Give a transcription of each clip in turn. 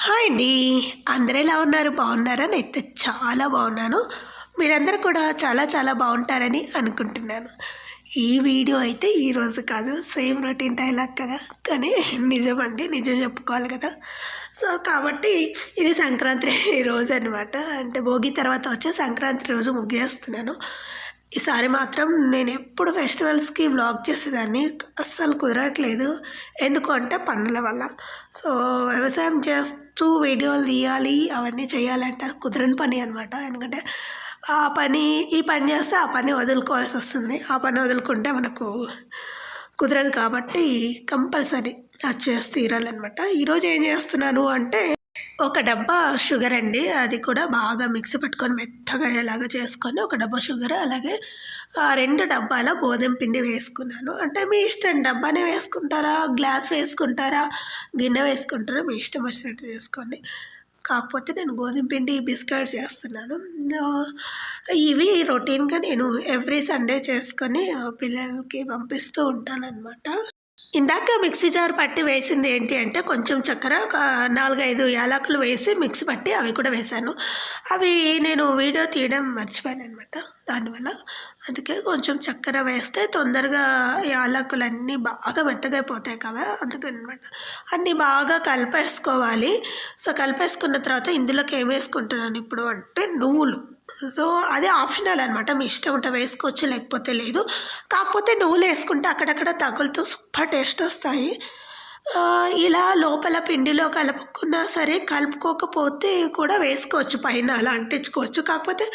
Hi అండి. అందరూ ఎలా ఉన్నారు? బాగున్నారా? నేనైతే చాలా బాగున్నాను. మీరందరూ కూడా చాలా చాలా బాగుంటారని అనుకుంటున్నాను. ఈ వీడియో అయితే ఈరోజు కాదు, సేమ్ రొటీన్ డైలాగ్ కదా, కానీ నిజమండి, నిజం చెప్పుకోవాలి కదా. సో కాబట్టి ఇది సంక్రాంతి రోజు అనమాట. అంటే భోగి తర్వాత వచ్చే సంక్రాంతి రోజు ముగ్గేస్తున్నాను. ఈసారి మాత్రం నేను ఎప్పుడు ఫెస్టివల్స్కి వ్లాగ్ చేసేదాన్ని, అస్సలు కుదరట్లేదు. ఎందుకు అంటే పనుల వల్ల. సో వ్యవసాయం చేస్తూ వీడియోలు తీయాలి, అవన్నీ చేయాలంటే అది కుదరని పని అనమాట. ఎందుకంటే ఆ పని ఈ పని చేస్తే ఆ పని వదులుకోవాల్సి వస్తుంది. ఆ పని వదులుకుంటే మనకు కుదరదు కాబట్టి కంపల్సరీ అది చేసి తీరాలన్నమాట. ఈరోజు ఏం చేస్తున్నాను అంటే ఒక డబ్బా షుగర్ అండి, అది కూడా బాగా మిక్సీ పట్టుకొని మెత్తగా అయ్యేలాగా చేసుకొని ఒక డబ్బా షుగర్, అలాగే 2 డబ్బాల గోధుమ పిండి వేసుకున్నాను. అంటే మీ ఇష్టం, డబ్బానే వేసుకుంటారా, గ్లాస్ వేసుకుంటారా, గిన్నె వేసుకుంటారా, మీ ఇష్టం వచ్చినట్టు చేసుకోండి. కాకపోతే నేను గోధుమ పిండి బిస్కెట్ చేస్తున్నాను. ఇవి రొటీన్గా నేను ఎవ్రీ సండే చేసుకొని పిల్లలకి పంపిస్తూ ఉంటానన్నమాట. ఇందాక మిక్సీ జార్ పట్టి వేసింది ఏంటి అంటే కొంచెం చక్కెర, ఒక 4-5 యాలకులు వేసి మిక్సీ పట్టి అవి కూడా వేశాను. అవి నేను వీడియో తీయడం మర్చిపోయాను అనమాట. దానివల్ల అందుకే కొంచెం చక్కెర వేస్తే తొందరగా యాలకులన్నీ బాగా మెత్తగైపోతాయి కదా, అందుకనమాట. అన్నీ బాగా కలిపేసుకోవాలి. సో కలిపేసుకున్న తర్వాత ఇందులోకి ఏం వేసుకుంటున్నాను ఇప్పుడు అంటే నువ్వులు. సో అది ఆప్షనల్ అనమాట, మీ ఇష్టం ఉంటే వేసుకోవచ్చు, లేకపోతే లేదు. కాకపోతే నువ్వులు వేసుకుంటే అక్కడక్కడ తగులుతూ సూపర్ టేస్ట్ వస్తాయి. ఇలా లోపల పిండిలో కలుపుకున్నా సరే, కలుపుకోకపోతే కూడా వేసుకోవచ్చు, పైన అలా అంటించుకోవచ్చు. కాకపోతే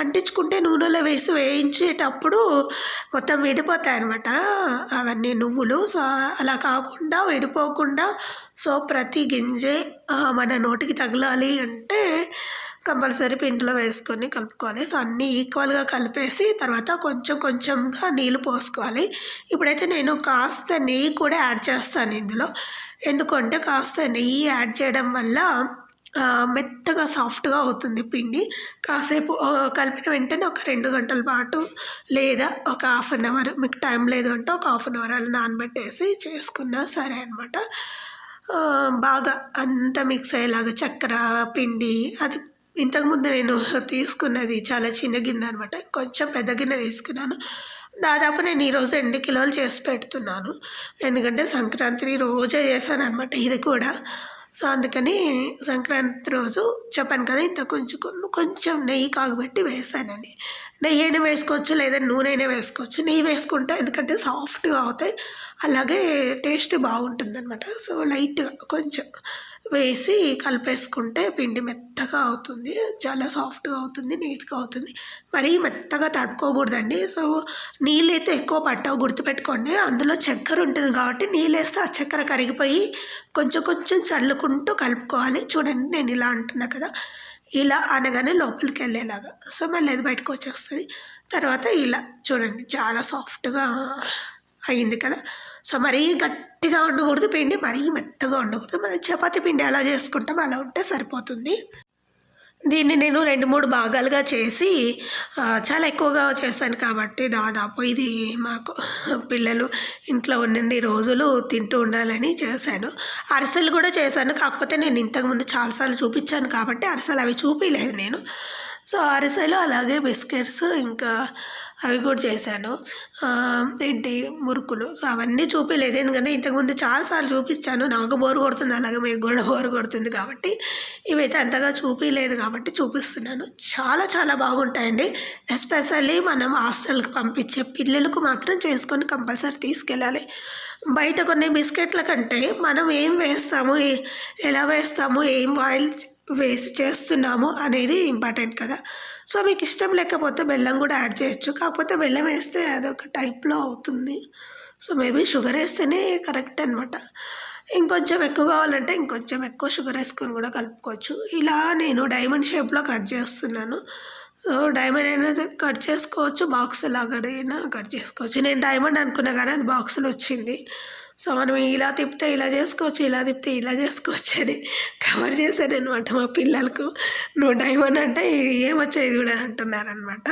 అంటించుకుంటే నూనెలో వేసి వేయించేటప్పుడు మొత్తం విడిపోతాయి అన్నమాట అవన్నీ నువ్వులు. సో అలా కాకుండా విడిపోకుండా, సో ప్రతి గింజే మన నోటికి తగలాలి అంటే కంపల్సరీ పిండిలో వేసుకొని కలుపుకోవాలి. సో అన్నీ ఈక్వల్గా కలిపేసి తర్వాత కొంచెం కొంచెంగా నీళ్ళు పోసుకోవాలి. ఇప్పుడైతే నేను కాస్త నెయ్యి కూడా యాడ్ చేస్తాను ఇందులో. ఎందుకంటే కాస్త నెయ్యి యాడ్ చేయడం వల్ల మెత్తగా సాఫ్ట్గా అవుతుంది పిండి. కాసేపు కలిపిన వెంటనే ఒక 2 గంటల పాటు లేదా ఒక హాఫ్ అన్ అవర్, మీకు టైం లేదు అంటే ఒక హాఫ్ అన్ అవర్ అలా నానబెట్టేసి చేసుకున్నా సరే అనమాట. బాగా అంతా మిక్స్ అయ్యేలాగా చక్కెర పిండి, అది ఇంతకుముందు నేను తీసుకున్నది చాలా చిన్న గిన్నె అనమాట, కొంచెం పెద్ద గిన్నె తీసుకున్నాను. దాదాపు నేను ఈరోజు 2 కిలోలు చేసి పెడుతున్నాను. ఎందుకంటే సంక్రాంతి రోజే చేశాను అనమాట ఇది కూడా. సో అందుకని సంక్రాంతి రోజు చెప్పాను కదా, ఇంత కొంచెం నెయ్యి కాగబెట్టి వేసానని. నెయ్యి అయినా వేసుకోవచ్చు, లేదా నూనె అయినా వేసుకోవచ్చు. నెయ్యి వేసుకుంటే ఎందుకంటే సాఫ్ట్గా అవుతాయి, అలాగే టేస్ట్ బాగుంటుంది అనమాట. సో లైట్గా కొంచెం వేసి కలిపేసుకుంటే పిండి మెత్తగా అవుతుంది, చాలా సాఫ్ట్గా అవుతుంది, నీట్గా అవుతుంది. మరీ మెత్తగా తడుపుకోకూడదండి. సో నీళ్ళు అయితే ఎక్కువ పట్టవు, గుర్తుపెట్టుకోండి. అందులో చక్కెర ఉంటుంది కాబట్టి నీళ్ళు వేస్తే ఆ చక్కెర కరిగిపోయి కొంచెం కొంచెం చల్లుకుంటూ కలుపుకోవాలి. చూడండి నేను ఇలా అంటున్నా కదా, ఇలా అనగానే లోపలికి వెళ్ళేలాగా. సో మళ్ళీ అది బయటకు వచ్చేస్తుంది. తర్వాత ఇలా చూడండి చాలా సాఫ్ట్గా అయింది కదా. సో మరీ గట్టిగా ఉండకూడదు పిండి, మరీ మెత్తగా ఉండకూడదు. మనం చపాతీ పిండి ఎలా చేసుకుంటాం అలా ఉంటే సరిపోతుంది. దీన్ని నేను 2-3 భాగాలుగా చేసి చాలా ఎక్కువగా చేశాను కాబట్టి దాదాపు ఇది మాకు పిల్లలు ఇంట్లో ఉన్నన్ని రోజులు తింటూ ఉండాలని చేశాను. అరిసెలు కూడా చేశాను, కాకపోతే నేను ఇంతకుముందు చాలాసార్లు చూపించాను కాబట్టి అరిసెలు అవి చూపించలేదు నేను. సో అరిసెలు అలాగే బిస్కెట్స్ ఇంకా అవి కూడా చేశాను. ఏంటి మురుకులు, సో అవన్నీ చూపించలేదు ఎందుకంటే ఇంతకుముందు చాలాసార్లు చూపించాను. నాకు బోరు కొడుతుంది, అలాగే మీకు కూడా బోరు కొడుతుంది కాబట్టి ఇవైతే అంతగా చూపించలేదు కాబట్టి చూపిస్తున్నాను. చాలా చాలా బాగుంటాయండి. ఎస్పెషల్లీ మనం హాస్టల్కి పంపించే పిల్లలకు మాత్రం చేసుకొని కంపల్సరీ తీసుకెళ్ళాలి. బయట కొన్ని బిస్కెట్ల కంటే మనం ఏం వేస్తాము, ఎలా వేస్తాము, ఏం ఆయిల్ వేసి చేస్తున్నాము అనేది ఇంపార్టెంట్ కదా. సో మీకు ఇష్టం లేకపోతే బెల్లం కూడా యాడ్ చేయొచ్చు, కాకపోతే బెల్లం వేస్తే అదొక టైప్లో అవుతుంది. సో మేబీ షుగర్ వేస్తేనే కరెక్ట్ అనమాట. ఇంకొంచెం ఎక్కువ కావాలంటే ఇంకొంచెం ఎక్కువ షుగర్ వేసుకొని కూడా కలుపుకోవచ్చు. ఇలా నేను డైమండ్ షేప్లో కట్ చేస్తున్నాను. సో డైమండ్ అయినా కట్ చేసుకోవచ్చు, బాక్స్ లాగా అయినా కట్ చేసుకోవచ్చు. నేను డైమండ్ అనుకున్నా కానీ అది బాక్స్లో వచ్చింది. సో మనం ఇలా తిప్పితే ఇలా చేసుకోవచ్చు, ఇలా తిప్పితే ఇలా చేసుకోవచ్చు అని కవర్ చేశాను అనమాట మా పిల్లలకు. నువ్వు డైమండ్ అంటే ఏమొచ్చేది కూడా అంటున్నారనమాట.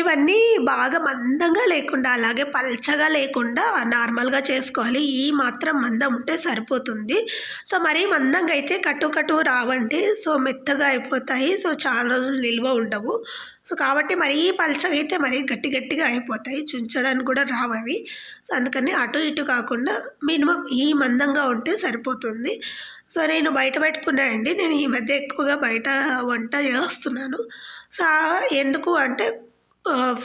ఇవన్నీ బాగా మందంగా లేకుండా అలాగే పల్చగా లేకుండా నార్మల్గా చేసుకోవాలి. ఈ మాత్రం మందం ఉంటే సరిపోతుంది. సో మరీ మందంగా అయితే కట్టు రావండి. సో మెత్తగా అయిపోతాయి. సో చాలా రోజులు నిల్వ ఉండవు. సో కాబట్టి మరీ పల్చగా అయితే మరీ గట్టిగా అయిపోతాయి. చుంచడానికి కూడా రావు అవి. సో అందుకని అటు ఇటు కాకుండా మినిమం ఈ మందంగా ఉంటే సరిపోతుంది. సో నేను బయట పెట్టుకున్నానండి. నేను ఈ మధ్య ఎక్కువగా బయట వంట చేస్తున్నాను. సో ఎందుకు అంటే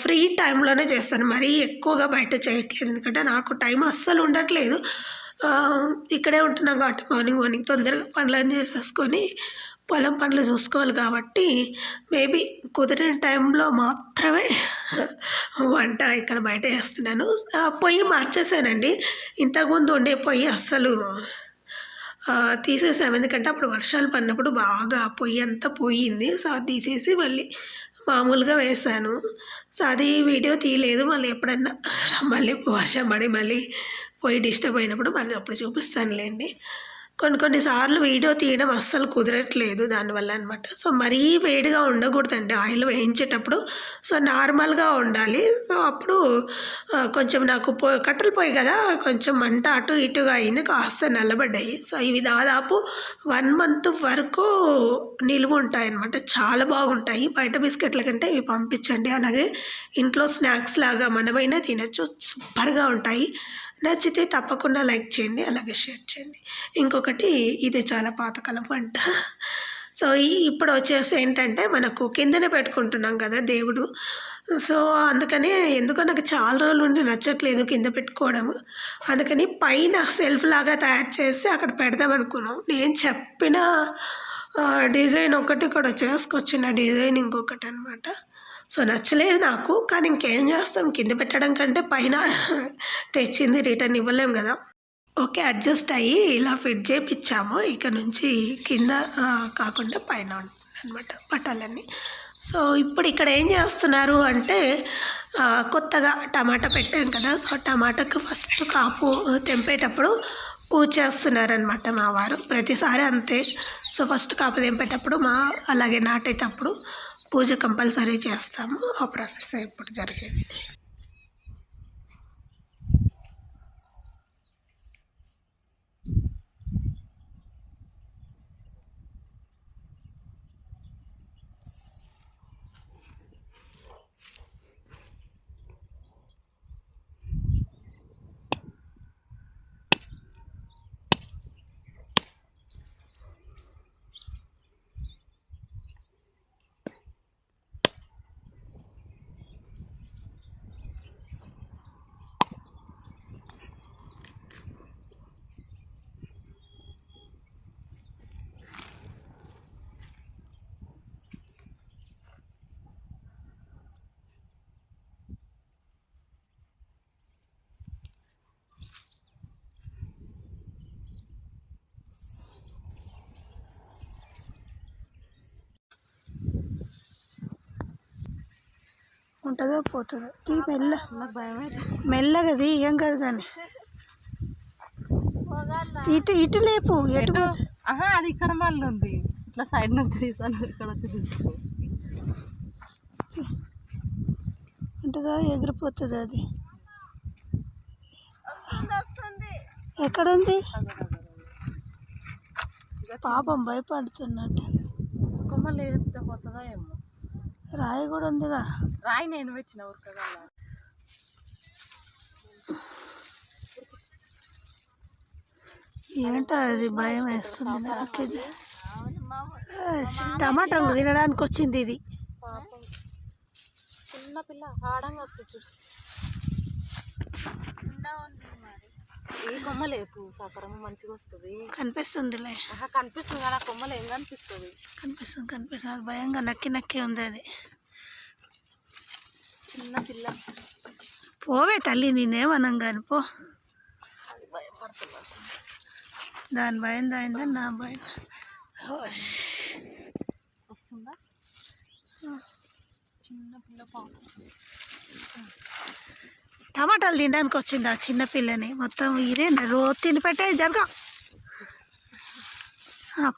ఫ్రీ టైంలోనే చేస్తాను. మరీ ఎక్కువగా బయట చేయట్లేదు. ఎందుకంటే నాకు టైం అస్సలు ఉండట్లేదు. ఇక్కడే ఉంటున్నాం కాబట్టి మార్నింగ్ తొందరగా పనులన్నీ చేసేసుకొని పొలం పనులు చూసుకోవాలి కాబట్టి మేబీ కుదిరిన టైంలో మాత్రమే వంట ఇక్కడ బయట చేస్తున్నాను. పొయ్యి మార్చేసానండి. ఇంతకుముందు ఉండే పొయ్యి అస్సలు తీసేసాము. ఎందుకంటే అప్పుడు వర్షాలు పడినప్పుడు బాగా పొయ్యి అంతా పోయింది. సో అది తీసేసి మళ్ళీ మామూలుగా వేసాను. సో అది వీడియో తీయలేదు. మళ్ళీ ఎప్పుడన్నా మళ్ళీ వర్షం పడి మళ్ళీ పోయి డిస్టర్బ్ అయినప్పుడు మళ్ళీ అప్పుడు చూపిస్తానులేండి. కొన్నిసార్లు వీడియో తీయడం అస్సలు కుదరట్లేదు దానివల్ల అనమాట. సో మరీ వేడిగా ఉండకూడదండి ఆయిల్ వేయించేటప్పుడు. సో నార్మల్గా ఉండాలి. సో అప్పుడు కొంచెం నాకు కట్టెల పొయ్యి కదా, కొంచెం మంట అటు ఇటుగా అయింది, కాస్త నల్లబడ్డాయి. సో ఇవి దాదాపు 1 మంత్ వరకు నిలువ ఉంటాయి అన్నమాట. చాలా బాగుంటాయి. బయట బిస్కెట్ల కంటే ఇవి పంపించండి. అలాగే ఇంట్లో స్నాక్స్ లాగా మనమైనా తినచ్చు. సూపర్గా ఉంటాయి. నచ్చితే తప్పకుండా లైక్ చేయండి, అలాగే షేర్ చేయండి. ఇంకొకటి, ఇది చాలా పాతకాలం వంట. సో ఇప్పుడు వచ్చేసి ఏంటంటే మనకు కిందనే పెట్టుకుంటున్నాం కదా దేవుడు. సో అందుకని ఎందుకో నాకు చాలా రోజుల నుండి నచ్చట్లేదు కింద పెట్టుకోవడము. అందుకని పైన సెల్ఫ్ లాగా తయారు చేసి అక్కడ పెడదాం అనుకున్నాం. నేను చెప్పిన డిజైన్ ఒకటి కూడా చేసుకొచ్చిన డిజైన్ ఇంకొకటి అనమాట. సో నచ్చలేదు నాకు. కానీ ఇంకేం చేస్తాం, కింద పెట్టడం కంటే పైన తెచ్చింది రిటర్న్ ఇవ్వలేం కదా. ఓకే, అడ్జస్ట్ అయ్యి ఇలా ఫిట్ చేయించాము. ఇక నుంచి కింద కాకుండా పైన అనమాట పట్టాలన్నీ. సో ఇప్పుడు ఇక్కడ ఏం చేస్తున్నారు అంటే కొత్తగా టమాటా పెట్టాం కదా. సో టమాటాకు ఫస్ట్ కాపు తెంపేటప్పుడు పూజ చేస్తున్నారనమాట మా వారు. ప్రతిసారి అంతే. సో ఫస్ట్ కాపు తెంపేటప్పుడు అలాగే నాటేటప్పుడు పూజ కంపల్సరీ చేస్తాము. ఆ ప్రాసెస్ ఇప్పుడు జరిగేది. ఉంటుందో పోతుందో తీ మెల్లగా ఏం కాదు. కానీ ఇటు లేపు ఎటు అది ఇక్కడ మళ్ళీ ఉంది. ఇట్లా సైడ్ నుంచి తీసాను, ఇక్కడ వచ్చి తీసుకో. ఉంటుందా ఎగిరిపోతుంది అది. ఎక్కడుంది పాపం, భయపడుతున్నట్టు. కొమ్మలు లేపితే పోతుందా ఏమో. రాయి కూడా ఉందిగా. రాయి నేను వచ్చిన ఊరుకగా. ఏంటో అది భయం వేస్తుంది నాకు. ఇది టమాటాలు తినడానికి వచ్చింది ఇది. చిన్న పిల్ల ఆడంగా వస్తుంది. ఏ కొమ్మ లేపు సకరం మంచిగా వస్తుంది. కనిపిస్తుందిలే. కనిపిస్తుంది కదా, కొమ్మలు ఏం కనిపిస్తుంది. కనిపిస్తుంది. అది భయంగా నక్కి ఉంది అది. చిన్న పిల్ల. పోవే తల్లి, నేనేమనం కానీ పో. దాని భయం దాయిందని నా భయం. వస్తుందా చిన్న పిల్ల పాప. టమాటాలు తినడానికి వచ్చింది ఆ చిన్నపిల్లని. మొత్తం ఇదే రోజు తిని పెట్టే జరగా.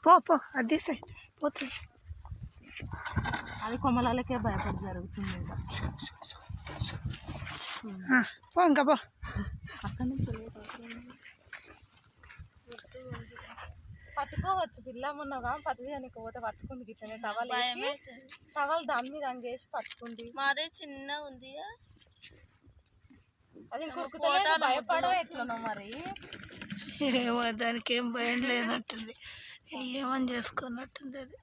పో అది పోతుంది. అది కొమ్మలాలకే భయపడి జరుగుతుంది ఇంకా. పో ఇంకా పో. అక్కడి నుంచి పట్టుకోవచ్చు పిల్ల మొన్నగా పత్తి దానికి పోతే పట్టుకుంది గిట్లనే టవల్ దాని మీద అంగేసి పట్టుకుంది. మాదే చిన్న ఉంది అది కురుకుతా భయపడో ఎట్లనో మరి. ఏమో దానికి ఏం భయం లేనట్టుంది, ఏమని చేసుకున్నట్టుంది అది.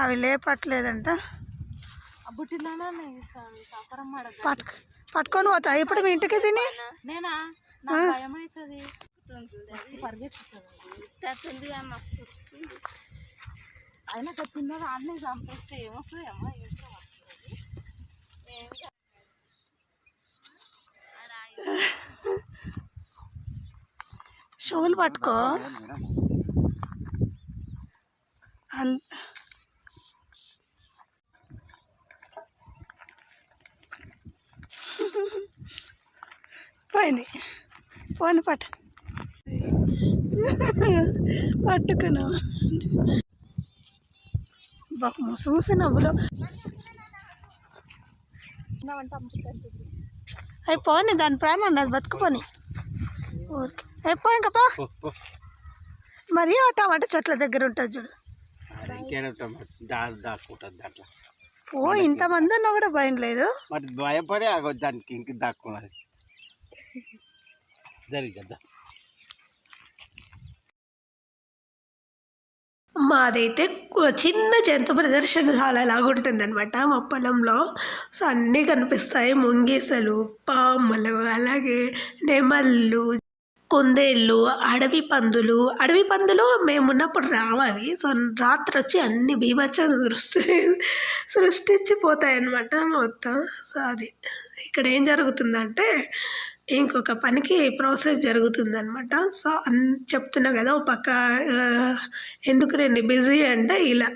అవి లేపట్లేదంట. బుట్టిలోనే పట్టుకొని పోతా ఇప్పుడు మీ ఇంటికి తిని. నేనా నాకు భయం అవుతుంది, పరిగెత్తుతుంది. అయినా చిన్నగా అన్నీ చంపేస్తే ఏమొస్తుంది అమ్మా. షూలు పట్టుకో. పోయింది పోని పట్టుకున్నావు బాబు చూసి నవ్వులో అవి పోని దాని ప్రాణం అన్నది బతుకుపోని ఓకే అయిపో ఇంకా పో. మరి ఆ టమాటా చెట్ల దగ్గర ఉంటుంది చూడు. ఓ ఇంతమంది ఉన్నా కూడా భయం లేదు. మరి భయపడే దానికి ఇంక దాక్కున్నది జరిగదా. మాదైతే చిన్న జంతు ప్రదర్శనశాల లాగా ఉంటుందన్నమాట మా పొలంలో. సో అన్నీ కనిపిస్తాయి, ముంగీసలు, పాములు, అలాగే నెమళ్ళు, కుందేళ్ళు, అడవి పందులు మేమున్నప్పుడు రావవి. సో రాత్రి వచ్చి అన్ని బీభత్సం సృష్టించిపోతాయి అన్నమాట మొత్తం. సో అది ఇక్కడ ఏం జరుగుతుందంటే ఇంకొక పనికి ప్రాసెస్ జరుగుతుందన్నమాట. సో చెప్తున్నా కదా ఓ పక్క ఎందుకు నేను బిజీ అంటే ఇలా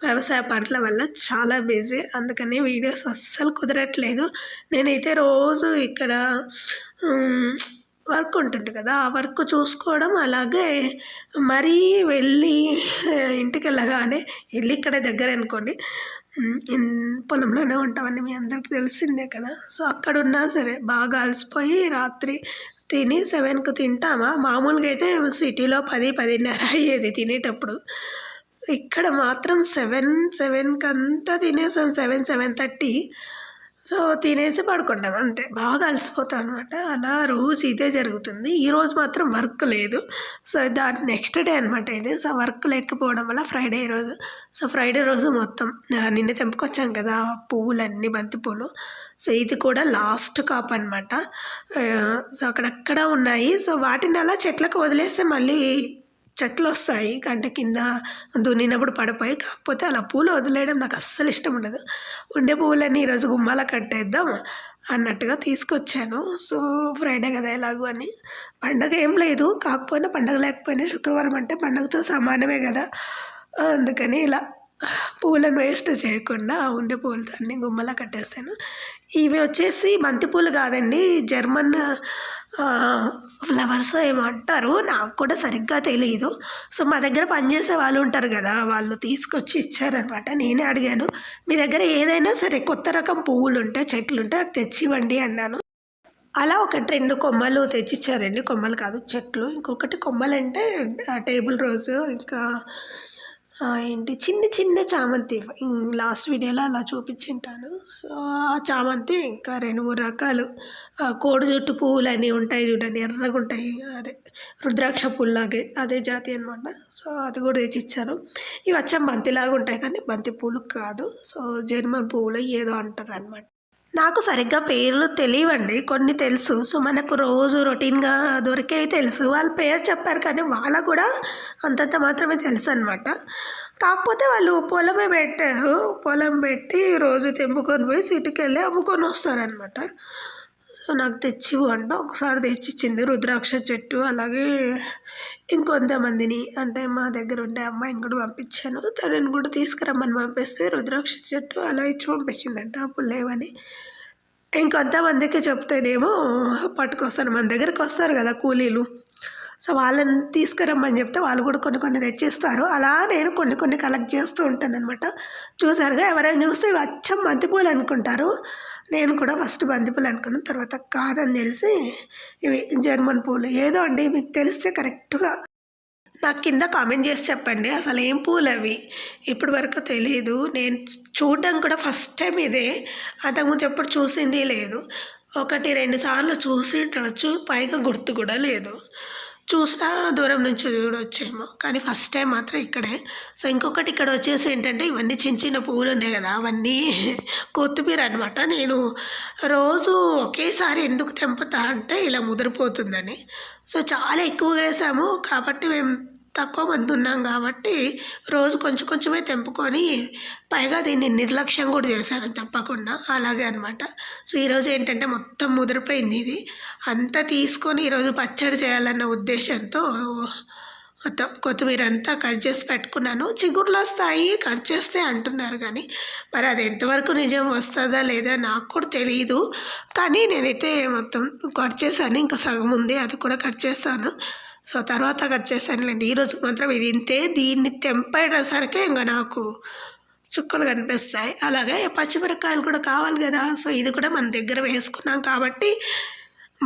వ్యవసాయ పనుల వల్ల చాలా బిజీ, అందుకని వీడియోస్ అస్సలు కుదరట్లేదు. నేనైతే రోజు ఇక్కడ వర్క్ ఉంటుంది కదా, ఆ వర్క్ చూసుకోవడం, అలాగే మరీ వెళ్ళి ఇంటికి వెళ్ళగానే వెళ్ళి ఇక్కడ దగ్గర అనుకోండి పొలంలోనే ఉంటామని మీ అందరికీ తెలిసిందే కదా. సో అక్కడ ఉన్నా సరే బాగా అలసిపోయి రాత్రి తిని 7కి తింటామా. మామూలుగా అయితే సిటీలో 10-10:30 అయ్యేది తినేటప్పుడు. ఇక్కడ మాత్రం 7కి అంతా తినేసాం, 7-7:30. సో తినేసి పడుకుంటాం అంతే, బాగా అలసిపోతాం అనమాట. అలా రోజు ఇదే జరుగుతుంది. ఈరోజు మాత్రం వర్క్ లేదు. సో దాని నెక్స్ట్ డే అనమాట ఇది. సో వర్క్ లేకపోవడం వల్ల ఫ్రైడే రోజు. సో ఫ్రైడే రోజు మొత్తం నిన్న తెంపుకొచ్చాం కదా పువ్వులన్నీ, బంతి పూలు. సో ఇది కూడా లాస్ట్ కాప్ అనమాట. సో అక్కడక్కడ ఉన్నాయి. సో వాటిని అలా చెట్లకు వదిలేస్తే మళ్ళీ చెట్లు వస్తాయి, గంట కింద దున్నినప్పుడు పడిపోయి. కాకపోతే అలా పూలు వదిలేయడం నాకు అస్సలు ఇష్టం ఉండదు. ఉండే పువ్వులన్నీ ఈరోజు గుమ్మాల కట్టేద్దాం అన్నట్టుగా తీసుకొచ్చాను. సో ఫ్రైడే కదా ఎలాగో అని. పండగ ఏం లేదు, కాకపోయినా పండగ లేకపోయినా శుక్రవారం అంటే పండగతో సమానమే కదా. అందుకని ఇలా పూలను వేస్ట్ చేయకుండా ఉండే పూలతో అన్ని గుమ్మలా కట్టేస్తాను. ఇవి వచ్చేసి బంతిపూలు కాదండి, జర్మన్ ఫ్లవర్స్ ఏమంటారు, నాకు కూడా సరిగ్గా తెలియదు. సో మా దగ్గర పనిచేసే వాళ్ళు ఉంటారు కదా, వాళ్ళు తీసుకొచ్చి ఇచ్చారనమాట. నేనే అడిగాను, మీ దగ్గర ఏదైనా సరే కొత్త రకం పువ్వులు ఉంటే, చెట్లు ఉంటే నాకు తెచ్చివ్వండి అన్నాను. అలా 1-2 కొమ్మలు తెచ్చిచ్చారండి. కొమ్మలు కాదు, చెట్లు. ఇంకొకటి కొమ్మలు అంటే టేబుల్ రోజు, ఇంకా ఏంటి చిన్న చామంతి లాస్ట్ వీడియోలో అలా చూపించింటాను. సో ఆ చామంతి, ఇంకా 2-3 రకాలు కోడి జుట్టు పువ్వులు అని ఉంటాయి చూడండి, ఎర్రగా ఉంటాయి, అదే రుద్రాక్ష పువ్వులాగే అదే జాతి అనమాట. సో అది కూడా తెచ్చిచ్చాను. ఇవి వచ్చాం బంతిలాగా ఉంటాయి కానీ బంతి పూలు కాదు. సో జర్మన్ పువ్వులు ఏదో అంటారు అనమాట. నాకు సరిగ్గా పేర్లు తెలియవండి, కొన్ని తెలుసు. సో మనకు రోజు రొటీన్గా దొరికేవి తెలుసు. వాళ్ళ పేరు చెప్పారు కానీ వాళ్ళకు కూడా అంతంత మాత్రమే తెలుసు అనమాట. కాకపోతే వాళ్ళు పొలమే పెట్టారు, పొలం పెట్టి రోజు తెంపుకొని పోయి సిటీకి వెళ్ళి అమ్ముకొని వస్తారనమాట. సో నాకు తెచ్చివు అంటే ఒకసారి తెచ్చిచ్చింది రుద్రాక్ష చెట్టు. అలాగే ఇంకొంతమందిని అంటే మా దగ్గర ఉండే అమ్మాయిని కూడా పంపించాను, తనని కూడా తీసుకురమ్మని పంపిస్తే రుద్రాక్ష చెట్టు అలా ఇచ్చి పంపించిందంట. అప్పుడు లేవని ఇంకొంతమందికి చెప్తేనేమో పట్టుకొస్తాను. మన దగ్గరికి వస్తారు కదా కూలీలు, సో వాళ్ళని తీసుకురమ్మని చెప్తే వాళ్ళు కూడా కొన్ని కొన్ని తెచ్చిస్తారు. అలా నేను కొన్ని కొన్ని కలెక్ట్ చేస్తూ ఉంటాను అనమాట. చూసారుగా, ఎవరైనా చూస్తే ఇవి అచ్చం బంతిపూలు అనుకుంటారు. నేను కూడా ఫస్ట్ బంతిపూలు అనుకున్నాను, తర్వాత కాదని తెలిసి ఇవి జర్మన్ పూలు. ఏదో అండి, మీకు తెలిస్తే కరెక్ట్గా నాకు కింద కామెంట్ చేసి చెప్పండి, అసలు ఏం పూలు అవి. ఇప్పటి వరకు తెలియదు. నేను చూడడం కూడా ఫస్ట్ టైం ఇదే, అంతకుముందు ఎప్పుడు చూసింది లేదు. 1-2 సార్లు చూసి ఉండవచ్చు, పైగా గుర్తు కూడా లేదు. చూసినా దూరం నుంచి చూడొచ్చేమో, కానీ ఫస్ట్ టైం మాత్రం ఇక్కడే. సో ఇంకొకటి ఇక్కడ వచ్చేసి ఏంటంటే, ఇవన్నీ చిన్న చిన్న పువ్వులు ఉన్నాయి కదా, అవన్నీ కొత్తిమీర అనమాట. నేను రోజు ఒకేసారి ఎందుకు తెంపుతా అంటే ఇలా ముదిరిపోతుందని. సో చాలా ఎక్కువగా వేసాము కాబట్టి, మేము తక్కువ మంది ఉన్నాం కాబట్టి రోజు కొంచెం కొంచెమే తెంపుకొని, పైగా దీన్ని నిర్లక్ష్యం కూడా చేశాను తప్పకుండా, అలాగే అనమాట. సో ఈరోజు ఏంటంటే మొత్తం ముదిరిపోయింది. ఇది అంతా తీసుకొని ఈరోజు పచ్చడి చేయాలన్న ఉద్దేశంతో మొత్తం కొత్తిమీర అంతా కట్ చేసి పెట్టుకున్నాను. చిగుర్లు వస్తాయి కట్ చేస్తే అంటున్నారు, కానీ మరి అది ఎంతవరకు నిజం వస్తుందా లేదా నాకు కూడా తెలియదు. కానీ నేనైతే మొత్తం కట్ చేశాను, ఇంకా సగం ఉంది, అది కూడా కట్ చేశాను. సో తర్వాత కట్ చేశానులేండి. ఈరోజు మాత్రం ఇది ఇంతే. దీన్ని తెంపేసరికి ఇంకా నాకు చుక్కలు కనిపిస్తాయి. అలాగే పచ్చిమిరపకాయలు కూడా కావాలి కదా, సో ఇది కూడా మన దగ్గర వేసుకున్నాం కాబట్టి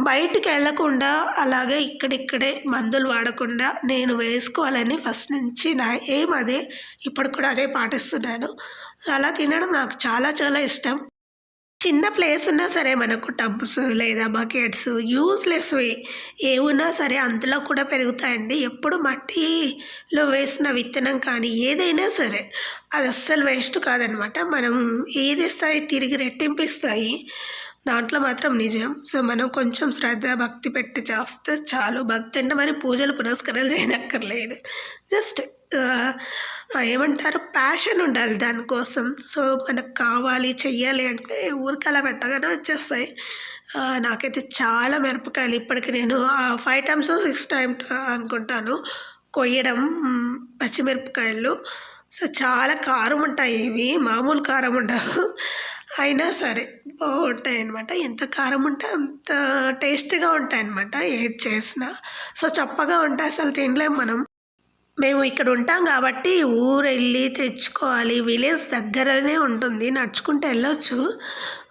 బయటికి వెళ్ళకుండా, అలాగే ఇక్కడిక్కడే మందులు వాడకుండా నేను వేసుకోవాలని ఫస్ట్ నుంచి నా ఏం అదే, ఇప్పుడు కూడా అదే పాటిస్తున్నాను. అలా తినడం నాకు చాలా చాలా ఇష్టం. చిన్న ప్లేస్ ఉన్నా సరే, మనకు టబ్స్ లేదా బకెట్స్ యూజ్లెస్వి ఏమున్నా సరే అందులో కూడా పెరుగుతాయండి. ఎప్పుడు మట్టిలో వేసిన విత్తనం కానీ ఏదైనా సరే అది అస్సలు వేస్ట్ కాదనమాట. మనం ఏది ఇస్తాయి తిరిగి రెట్టింపిస్తాయి, దాంట్లో మాత్రం నిజం. సో మనం కొంచెం శ్రద్ధ భక్తి పెట్టి చేస్తే చాలు. భక్తి అంటే మరి పూజలు పునస్కారాలు చేయనక్కర్లేదు, జస్ట్ ఏమంటారు, ప్యాషన్ ఉండాలి దానికోసం. సో మనకు కావాలి చెయ్యాలి అంటే ఊరికి అలా పెట్టగానే వచ్చేస్తాయి. నాకైతే చాలా మిరపకాయలు ఇప్పటికి నేను 5 times 6 times అనుకుంటాను కొయ్యడం పచ్చిమిరపకాయలు. సో చాలా కారం ఉంటాయి ఇవి, మామూలు కారం ఉండవు, అయినా సరే బాగుంటాయి అన్నమాట. ఎంత కారం ఉంటే అంత టేస్టీగా ఉంటాయి అన్నమాట ఏది చేసినా. సో చప్పగా ఉంటాయి, అసలు తినలేము మనం. మేము ఇక్కడ ఉంటాం కాబట్టి ఊరు వెళ్ళి తెచ్చుకోవాలి. విలేజ్ దగ్గరనే ఉంటుంది, నడుచుకుంటూ వెళ్ళొచ్చు.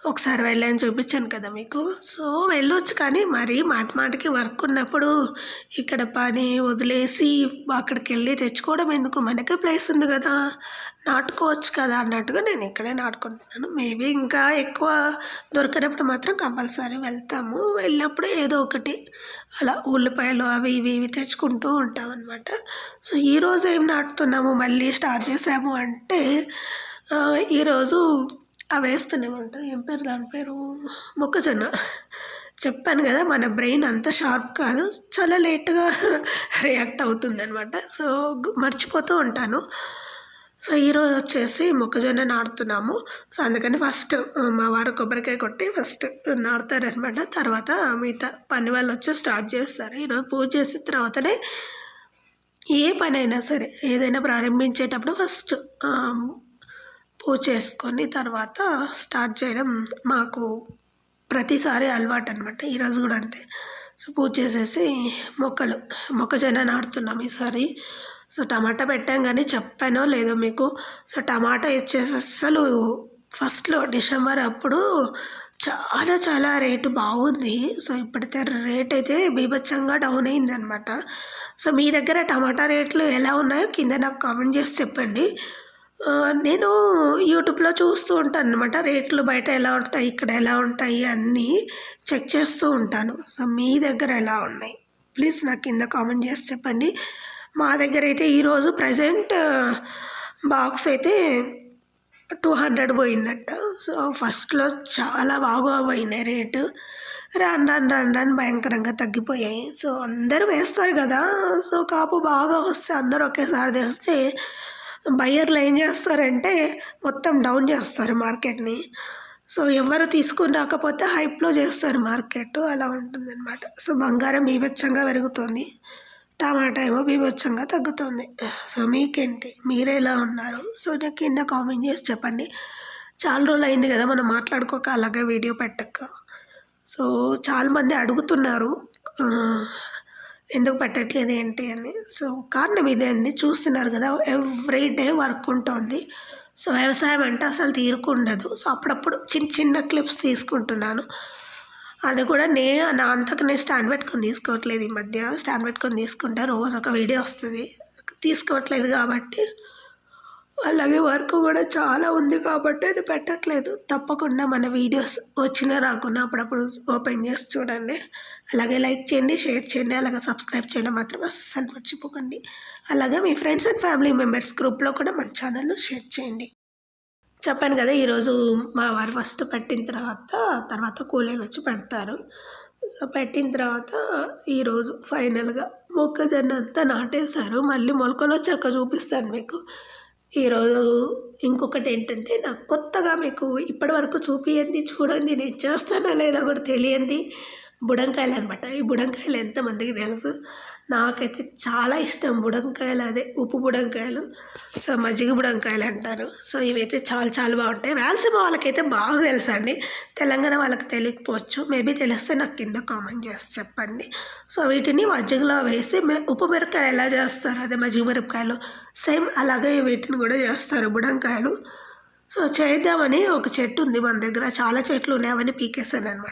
ఒకసారి వెళ్ళని చూపించాను కదా మీకు. సో వెళ్ళొచ్చు, కానీ మరి మాటికి వర్క్ ఉన్నప్పుడు ఇక్కడ పని వదిలేసి అక్కడికి వెళ్ళి తెచ్చుకోవడం ఎందుకు, మనకే ప్లేస్ ఉంది కదా, నాటుకోవచ్చు కదా అన్నట్టుగా నేను ఇక్కడే నాటుకుంటున్నాను. మేబీ ఇంకా ఎక్కువ దొరికినప్పుడు మాత్రం కంపల్సరీ వెళ్తాము. వెళ్ళినప్పుడు ఏదో ఒకటి అలా ఉల్లిపాయలు అవి ఇవి తెచ్చుకుంటూ ఉంటాం అనమాట. సో ఈరోజు ఏం నాటుతున్నాము, మళ్ళీ స్టార్ట్ చేసాము అంటే, ఈరోజు అవి వేస్తున్నామంట. ఏం పేరు దాని పేరు, మొక్కజొన్న. చెప్పాను కదా మన బ్రెయిన్ అంత షార్ప్ కాదు, చాలా లేట్గా రియాక్ట్ అవుతుంది అనమాట. సో మర్చిపోతూ ఉంటాను. సో ఈరోజు వచ్చేసి మొక్కజొన్న నాటుతున్నాము. సో అందుకని ఫస్ట్ మా వారు కొబ్బరికాయ కొట్టి ఫస్ట్ నాటుతారనమాట. తర్వాత మిగతా పని వాళ్ళు వచ్చి స్టార్ట్ చేస్తారు. ఈరోజు పూజ చేసిన తర్వాతనే ఏ పని అయినా సరే, ఏదైనా ప్రారంభించేటప్పుడు ఫస్ట్ పూజ చేసుకొని తర్వాత స్టార్ట్ చేయడం మాకు ప్రతిసారి అలవాటు అనమాట. ఈరోజు కూడా అంతే. సో పూజ చేసేసి మొక్కజొన్న నాటుతున్నాం ఈసారి. సో టమాటా పెట్టాం, కానీ చెప్పానో లేదో మీకు. సో టమాటా వచ్చేసి అస్సలు ఫస్ట్లో డిసెంబర్ అప్పుడు చాలా చాలా రేటు బాగుంది. సో ఇప్పటితే రేట్ అయితే బీభత్సంగా డౌన్ అయింది అనమాట. సో మీ దగ్గర టమాటా రేట్లు ఎలా ఉన్నాయో కింద నాకు కామెంట్ చేసి చెప్పండి. నేను యూట్యూబ్లో చూస్తూ ఉంటాను అనమాట, రేట్లు బయట ఎలా ఉంటాయి ఇక్కడ ఎలా ఉంటాయి అన్నీ చెక్ చేస్తూ ఉంటాను. సో మీ దగ్గర ఎలా ఉన్నాయి ప్లీజ్ నాకు కింద కామెంట్ చేసి చెప్పండి. మా దగ్గర అయితే ఈరోజు ప్రజెంట్ బాక్స్ అయితే 200 పోయిందట. సో ఫస్ట్లో చాలా బాగా పోయినాయి రేటు, రాను భయంకరంగా తగ్గిపోయాయి. సో అందరూ వేస్తారు కదా, సో కాపు బాగా వస్తే అందరూ ఒకేసారి తెస్తే బయ్యర్లు ఏం చేస్తారంటే మొత్తం డౌన్ చేస్తారు మార్కెట్ని. సో ఎవరు తీసుకుని రాకపోతే హైప్లో చేస్తారు మార్కెట్, అలా ఉంటుందన్నమాట. సో బంగారం బీభత్సంగా పెరుగుతుంది, టమాటా ఏమో బీభత్సంగా తగ్గుతుంది. సో మీకేంటి, మీరు ఎలా ఉన్నారు? సో నాకు కింద కామెంట్ చేసి చెప్పండి. చాలా రోజులు అయింది కదా మనం మాట్లాడుకోక, అలాగే వీడియో పెట్టక. సో చాలామంది అడుగుతున్నారు ఎందుకు పెట్టట్లేదు ఏంటి అని. సో కారణం ఇదే అండి, చూస్తున్నారు కదా ఎవ్రీ డే వర్క్ ఉంటుంది. సో వ్యవసాయం అంటే అసలు తీరుకుండదు. సో అప్పుడప్పుడు చిన్న చిన్న క్లిప్స్ తీసుకుంటున్నాను. అది కూడా నా అంతకు నేను స్టాండ్ పెట్టుకొని తీసుకోవట్లేదు. ఈ మధ్య స్టాండ్ పెట్టుకొని తీసుకుంటే రోజు ఒక వీడియో వస్తుంది, తీసుకోవట్లేదు కాబట్టి. అలాగే వర్క్ కూడా చాలా ఉంది కాబట్టి నేను పెట్టట్లేదు. తప్పకుండా మన వీడియోస్ వచ్చినా రాకున్నా అప్పుడప్పుడు ఓపెన్ చేసి చూడండి. అలాగే లైక్ చేయండి, షేర్ చేయండి, అలాగే సబ్స్క్రైబ్ చేయడం మాత్రం అస్సలు మర్చిపోకండి. అలాగే మీ ఫ్రెండ్స్ అండ్ ఫ్యామిలీ మెంబర్స్ గ్రూప్లో కూడా మన ఛానల్ను షేర్ చేయండి. చెప్పాను కదా, ఈరోజు మా వారు ఫస్ట్ పెట్టిన తర్వాత కూలీలు వచ్చి పెడతారు. సో పెట్టిన తర్వాత ఈరోజు ఫైనల్గా మొక్కజొన్న అంతా నాటేశారు. మళ్ళీ మొలకలు వచ్చాక చూపిస్తాను మీకు. ఈరోజు ఇంకొకటి ఏంటంటే, నాకు కొత్తగా మీకు ఇప్పటివరకు చూపియండి, చూడండి, నేను చేస్తానో లేదో కూడా తెలియంది బుడంకాయలు అనమాట. ఈ బుడంకాయలు ఎంతమందికి తెలుసు? నాకైతే చాలా ఇష్టం బుడంకాయలు, అదే ఉప్పు బుడంకాయలు. సో మజ్జిగ బుడంకాయలు అంటారు. సో ఇవైతే చాలా చాలా బాగుంటాయి. రాయలసీమ వాళ్ళకైతే బాగా తెలుసు అండి, తెలంగాణ వాళ్ళకి తెలియకపోవచ్చు. మేబీ తెలిస్తే నాకు కింద కామెంట్ చేసి చెప్పండి. సో వీటిని మజ్జిగలో వేసి ఉప్పు మిరపకాయలు ఎలా చేస్తారు, అదే మజ్జిగ మిరపకాయలు సేమ్ అలాగే వీటిని కూడా చేస్తారు బుడంకాయలు. సో చేద్దామని ఒక చెట్టు ఉంది మన దగ్గర, చాలా చెట్లు ఉన్నాయి, అవన్నీ పీకేసాను అనమాట.